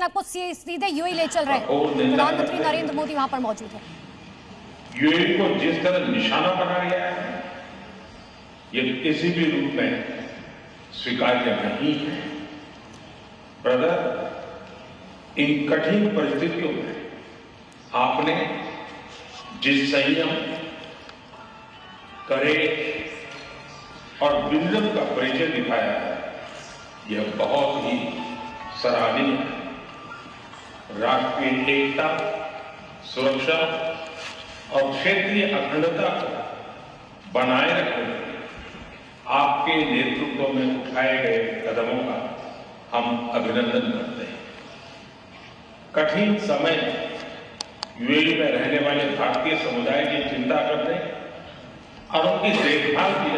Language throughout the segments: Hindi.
अपने आप को सीधे यूएई ले चल रहे हैं। प्रधानमंत्री नरेंद्र मोदी वहां पर मौजूद है। यूएई को जिस तरह निशाना बनाया गया है, ये किसी भी रूप में स्वीकार्य नहीं है। ब्रदर, इन कठिन परिस्थितियों में आपने जिस संयम, करेज और विजन का परिचय दिखाया है, यह बहुत ही सराहनीय है। राष्ट्रीय एकता, सुरक्षा और क्षेत्रीय अखंडता को बनाए रखने में आपके नेतृत्व में उठाए गए कदमों का हम अभिनंदन करते हैं। कठिन समय में यूएई में रहने वाले भारतीय समुदाय की चिंता करने और उनकी देखभाल की,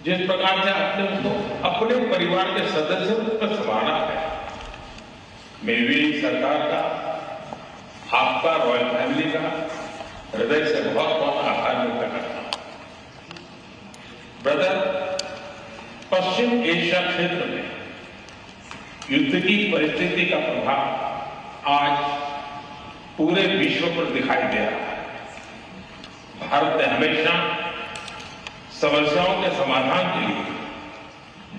जिस प्रकार से आपने उनको अपने परिवार के सदस्यों पर संभाला है, मैं यूएई सरकार का, आपका, रॉयल फैमिली का हृदय से बहुत बहुत आभार व्यक्त करता हूं। ब्रदर, पश्चिम एशिया क्षेत्र में युद्ध की परिस्थिति का प्रभाव आज पूरे विश्व पर दिखाई दे रहा है। भारत ने हमेशा समस्याओं के समाधान के लिए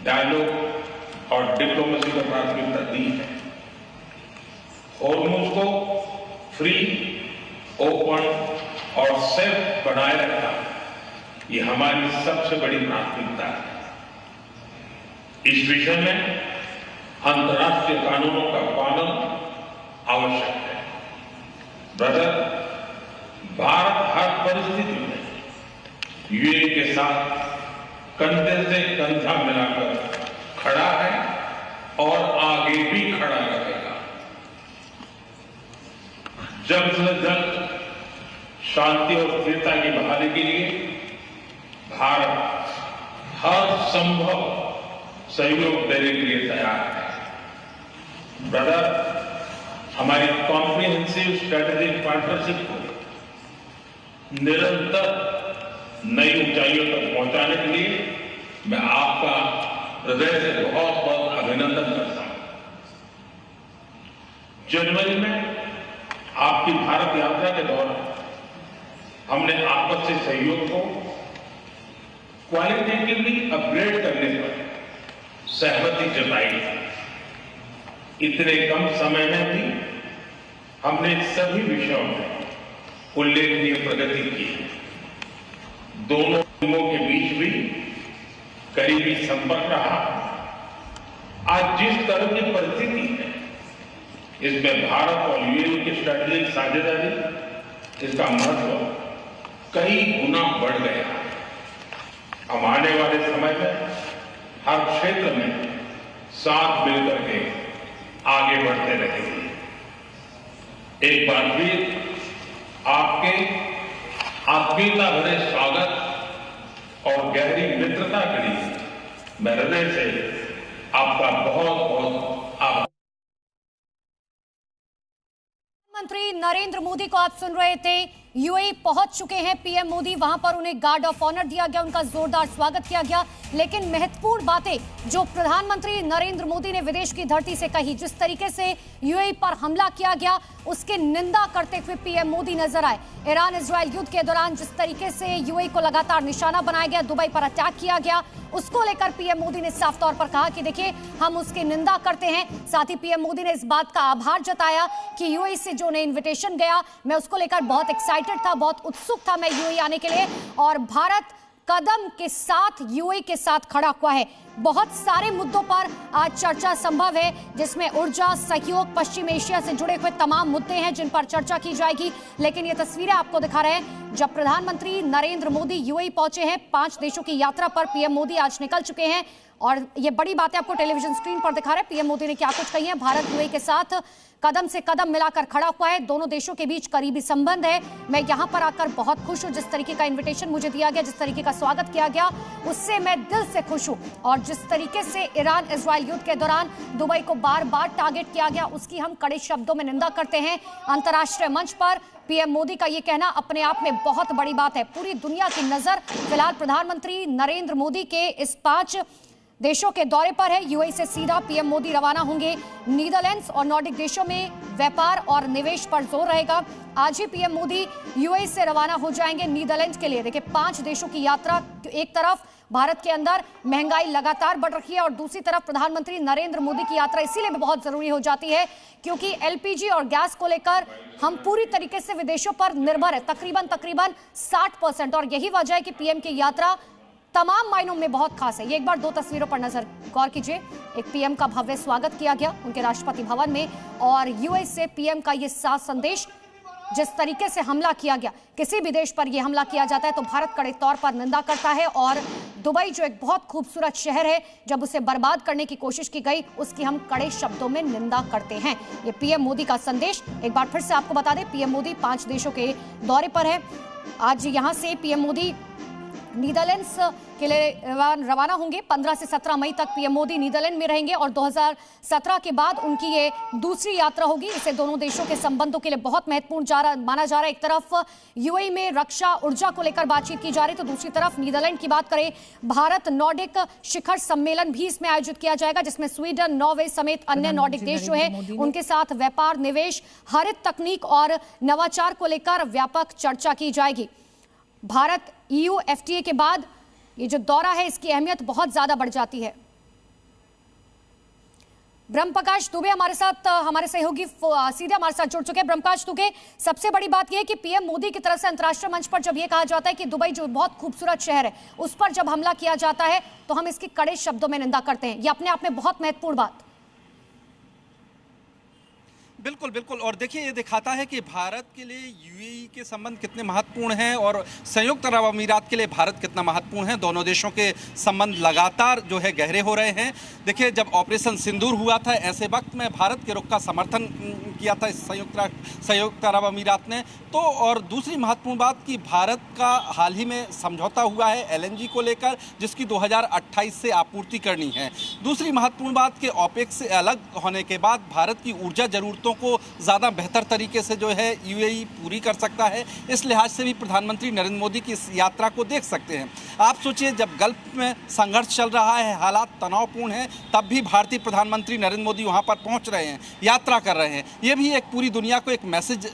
डायलॉग और डिप्लोमेसी को प्राथमिकता दी है। होर्मुज़ को फ्री, ओपन और सेफ बनाए रखना, ये हमारी सबसे बड़ी प्राथमिकता है। इस विषय में अंतर्राष्ट्रीय कानूनों का पालन आवश्यक है। ब्रदर, भारत हर परिस्थिति में यूएई के साथ कंधे से कंधा मिलाकर खड़ा है और आगे भी खड़ा रहेगा। जल्द से जल्द शांति और स्थिरता की बहाली के लिए भारत हर संभव सहयोग देने के लिए तैयार है। ब्रदर, हमारी कॉम्प्रिहेंसिव स्ट्रेटेजिक पार्टनरशिप को निरंतर नई ऊंचाइयों तक पहुंचाने के लिए मैं आपका हृदय से बहुत बहुत अभिनंदन करता हूं। जनवरी में आपकी भारत यात्रा के दौरान हमने आपसी सहयोग को क्वालिटेटिवली अपग्रेड करने पर सहमति जताई। इतने कम समय में भी हमने सभी विषयों में उल्लेखनीय प्रगति की। दोनों टीमों के बीच भी करीबी संपर्क रहा। आज जिस तरह की परिस्थिति है, इसमें भारत और यूएई की स्ट्रेटेजिक साझेदारी, इसका महत्व कई गुना बढ़ गया है। हम आने वाले समय में हर क्षेत्र में साथ मिलकर के आगे बढ़ते रहेंगे। एक बार फिर आपके आत्मीयता भरे स्वागत और गहरी मित्रता के लिए मैं हृदय से आपका बहुत बहुत आभार। प्रधानमंत्री नरेंद्र मोदी को आप सुन रहे थे। यूएई पहुंच चुके हैं पीएम मोदी, वहां पर उन्हें गार्ड ऑफ ऑनर दिया गया, उनका जोरदार स्वागत किया गया। लेकिन महत्वपूर्ण बातें जो प्रधानमंत्री नरेंद्र मोदी ने विदेश की धरती से कही, जिस तरीके से यूएई पर हमला किया गया, उसकी निंदा करते हुए पीएम मोदी नजर आए। ईरान इजरायल युद्ध के दौरान जिस तरीके से यूएई को लगातार निशाना बनाया गया, दुबई पर अटैक किया गया, उसको लेकर पीएम मोदी ने साफ तौर पर कहा कि देखिए, हम उसकी निंदा करते हैं। साथ ही पीएम मोदी ने इस बात का आभार जताया कि यूएई से जो उन्हें इन्विटेशन गया, मैं उसको लेकर बहुत एक्साइटेड था, बहुत उत्सुक था मैं यूएई आने के लिए, और भारत कदम के साथ यूएई के साथ खड़ा हुआ है। बहुत सारे मुद्दों पर आज चर्चा संभव है, जिसमें ऊर्जा, सहयोग, पश्चिम एशिया से जुड़े हुए तमाम मुद्दे हैं जिन पर चर्चा की जाएगी। लेकिन ये तस्वीरें आपको दिखा रहे हैं जब प्रधानमंत्री नरेंद्र मोदी यूएई पहुंचे हैं। 5 देशों की यात्रा पर पीएम मोदी आज निकल चुके हैं और ये बड़ी बातें आपको टेलीविजन स्क्रीन पर दिखा रहे हैं। पीएम मोदी ने क्या कुछ कही है। भारत यूएई के साथ कदम से कदम मिलाकर खड़ा हुआ है, दोनों देशों के बीच करीबी संबंध है। मैं यहां पर आकर बहुत खुश हूं, जिस तरीके का इन्विटेशन मुझे दिया गया, जिस तरीके का स्वागत किया गया, उससे मैं दिल से खुश हूं। और जिस तरीके से ईरान इजरायल युद्ध के दौरान दुबई को बार बार टारगेट किया गया, उसकी हम कड़े शब्दों में निंदा करते हैं। अंतर्राष्ट्रीय मंच पर पीएम मोदी का ये कहना अपने आप में बहुत बड़ी बात है। पूरी दुनिया की नजर फिलहाल प्रधानमंत्री नरेंद्र मोदी के इस 5 देशों के दौरे पर है। यूएई से सीधा पीएम मोदी रवाना होंगे नीदरलैंड्स और नॉर्डिक देशों में व्यापार और निवेश पर जोर रहेगा। आज ही पीएम मोदी यूएई से रवाना हो जाएंगे नीदरलैंड्स के लिए। देखिए 5 देशों की यात्रा, एक तरफ भारत के अंदर महंगाई लगातार बढ़ रही है और दूसरी तरफ प्रधानमंत्री नरेंद्र मोदी की यात्रा इसीलिए भी बहुत जरूरी हो जाती है क्योंकि एलपीजी और गैस को लेकर हम पूरी तरीके से विदेशों पर निर्भर है, तकरीबन 60%। और यही वजह है कि पीएम की यात्रा तमाम मायनों में बहुत खास है। ये एक बार 2 तस्वीरों पर नजर गौर कीजिए। एक पीएम का भव्य स्वागत किया गया उनके राष्ट्रपति भवन में और यूएई से पीएम का ये साफ संदेश। जिस तरीके से हमला किया गया, किसी भी देश पर यह हमला किया जाता है तो भारत कड़े तौर पर निंदा करता है और दुबई जो एक बहुत खूबसूरत शहर है, जब उसे बर्बाद करने की कोशिश की गई उसकी हम कड़े शब्दों में निंदा करते हैं। ये पीएम मोदी का संदेश। एक बार फिर से आपको बता दें, पीएम मोदी 5 देशों के दौरे पर है। आज यहां से पीएम मोदी नीदरलैंड्स के लिए रवाना होंगे। 15 से 17 मई तक पीएम मोदी नीदरलैंड में रहेंगे और 2017 के बाद उनकी ये दूसरी यात्रा होगी। इसे दोनों देशों के संबंधों के लिए बहुत महत्वपूर्ण माना जा रहा है। एक तरफ यूएई में रक्षा ऊर्जा को लेकर बातचीत की जा रही है तो दूसरी तरफ नीदरलैंड की बात करें, भारत नॉर्डिक शिखर सम्मेलन भी इसमें आयोजित किया जाएगा जिसमें स्वीडन, नॉर्वे समेत अन्य नॉर्डिक देश जो है उनके साथ व्यापार, निवेश, हरित तकनीक और नवाचार को लेकर व्यापक चर्चा की जाएगी। भारत ईयू एफटीए के बाद ये जो दौरा है इसकी अहमियत बहुत ज्यादा बढ़ जाती है। ब्रह्मप्रकाश दुबे हमारे साथ, हमारे सहयोगी सीधे हमारे साथ जुड़ चुके हैं। ब्रह्मप्रकाश दुबे, सबसे बड़ी बात यह है कि पीएम मोदी की तरफ से अंतर्राष्ट्रीय मंच पर जब यह कहा जाता है कि दुबई जो बहुत खूबसूरत शहर है उस पर जब हमला किया जाता है तो हम इसकी कड़े शब्दों में निंदा करते हैं। यह अपने आप में बहुत महत्वपूर्ण बात। बिल्कुल बिल्कुल। और देखिए, ये दिखाता है कि भारत के लिए यूएई के संबंध कितने महत्वपूर्ण हैं और संयुक्त अरब अमीरात के लिए भारत कितना महत्वपूर्ण है। दोनों देशों के संबंध लगातार जो है गहरे हो रहे हैं। देखिए, जब ऑपरेशन सिंदूर हुआ था ऐसे वक्त में भारत के रुख का समर्थन किया था संयुक्त अरब अमीरात ने। तो और दूसरी महत्वपूर्ण बात कि भारत का हाल ही में समझौता हुआ है एलएनजी को लेकर जिसकी 2028 से आपूर्ति करनी है। दूसरी महत्वपूर्ण बात कि ओपेक से अलग होने के बाद भारत की ऊर्जा जरूरतों को ज़्यादा बेहतर तरीके से जो है यूएई पूरी कर सकता है। इस लिहाज से भी प्रधानमंत्री नरेंद्र मोदी की इस यात्रा को देख सकते हैं। आप सोचिए, जब गल्फ में संघर्ष चल रहा है, हालात तनावपूर्ण हैं, तब भी भारतीय प्रधानमंत्री नरेंद्र मोदी वहां पर पहुंच रहे हैं, यात्रा कर रहे हैं। ये भी एक पूरी दुनिया को एक मैसेज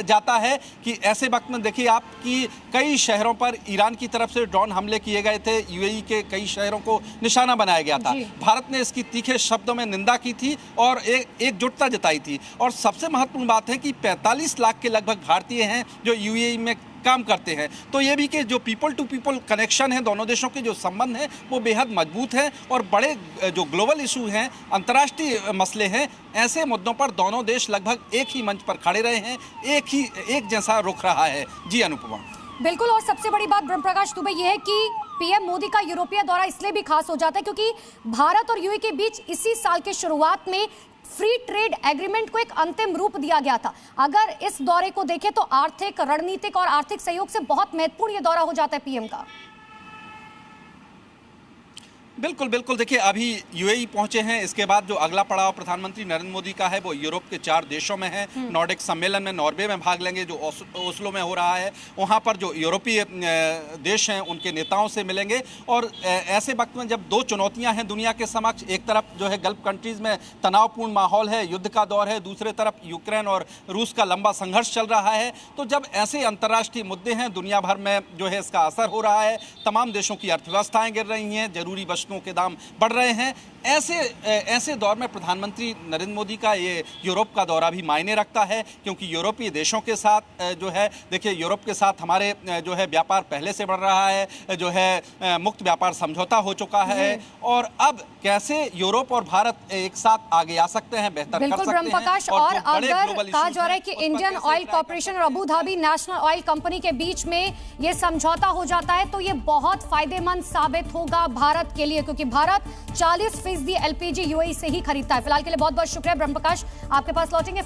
जाता है कि ऐसे वक्त में देखिए आप कि कई शहरों पर ईरान की तरफ से ड्रोन हमले किए गए थे, यूएई के कई शहरों को निशाना बनाया गया था। भारत ने इसकी तीखे शब्दों में निंदा की थी और एकजुटता जताई थी। और सबसे महत्वपूर्ण बात है कि 45 लाख के लगभग भारतीय हैं जो यूएई में काम करते हैं। तो ये भी कि जो पीपल टू पीपल कनेक्शन है, दोनों देशों के जो संबंध हैं वो बेहद मजबूत हैं और बड़े जो ग्लोबल इशू हैं, अंतर्राष्ट्रीय मसले हैं, ऐसे मुद्दों पर दोनों देश लगभग एक ही मंच पर खड़े रहे हैं, एक जैसा रुख रहा है। जी अनुपमा। बिल्कुल। और सबसे बड़ी बात ब्रह्मप्रकाश दुबे ये है कि पीएम मोदी का यूरोपीय दौरा इसलिए भी खास हो जाता है क्योंकि भारत और यूएई के बीच इसी साल के शुरुआत में फ्री ट्रेड एग्रीमेंट को एक अंतिम रूप दिया गया था। अगर इस दौरे को देखें तो आर्थिक, रणनीतिक और आर्थिक सहयोग से बहुत महत्वपूर्ण ये दौरा हो जाता है पीएम का। बिल्कुल बिल्कुल। देखिए, अभी यूएई पहुंचे हैं, इसके बाद जो अगला पड़ाव प्रधानमंत्री नरेंद्र मोदी का है वो यूरोप के 4 देशों में है। नॉर्डिक सम्मेलन में नॉर्वे में भाग लेंगे जो ओस्लो में हो रहा है। वहां पर जो यूरोपीय देश हैं उनके नेताओं से मिलेंगे। और ऐसे वक्त में जब 2 चुनौतियां हैं दुनिया के समक्ष, एक तरफ जो है गल्फ कंट्रीज में तनावपूर्ण माहौल है, युद्ध का दौर है, दूसरे तरफ यूक्रेन और रूस का लंबा संघर्ष चल रहा है। तो जब ऐसे अंतर्राष्ट्रीय मुद्दे हैं, दुनिया भर में जो है इसका असर हो रहा है, तमाम देशों की अर्थव्यवस्थाएं गिर रही हैं, जरूरी वस्तुओं के दाम बढ़ रहे हैं, ऐसे दौर में प्रधानमंत्री नरेंद्र मोदी का ये यूरोप का दौरा भी मायने रखता है क्योंकि यूरोपीय देशों के साथ जो है, देखिए यूरोप के साथ हमारे जो है व्यापार पहले से बढ़ रहा है, जो है मुक्त व्यापार समझौता हो चुका है और अब कैसे यूरोप और भारत एक साथ आगे आ सकते हैं, बेहतर कर सकते हैं। प्रकाश, और अगर कहा जा रहा है कि इंडियन ऑयल कॉर्पोरेशन और Abu Dhabi national oil company के बीच में ये समझौता हो जाता है तो ये बहुत फायदेमंद साबित होगा भारत के लिए क्योंकि भारत 40% एलपीजी यूएई से ही खरीदता है। फिलहाल के लिए बहुत बहुत शुक्रिया ब्रह्मप्रकाश, आपके पास लौटेंगे।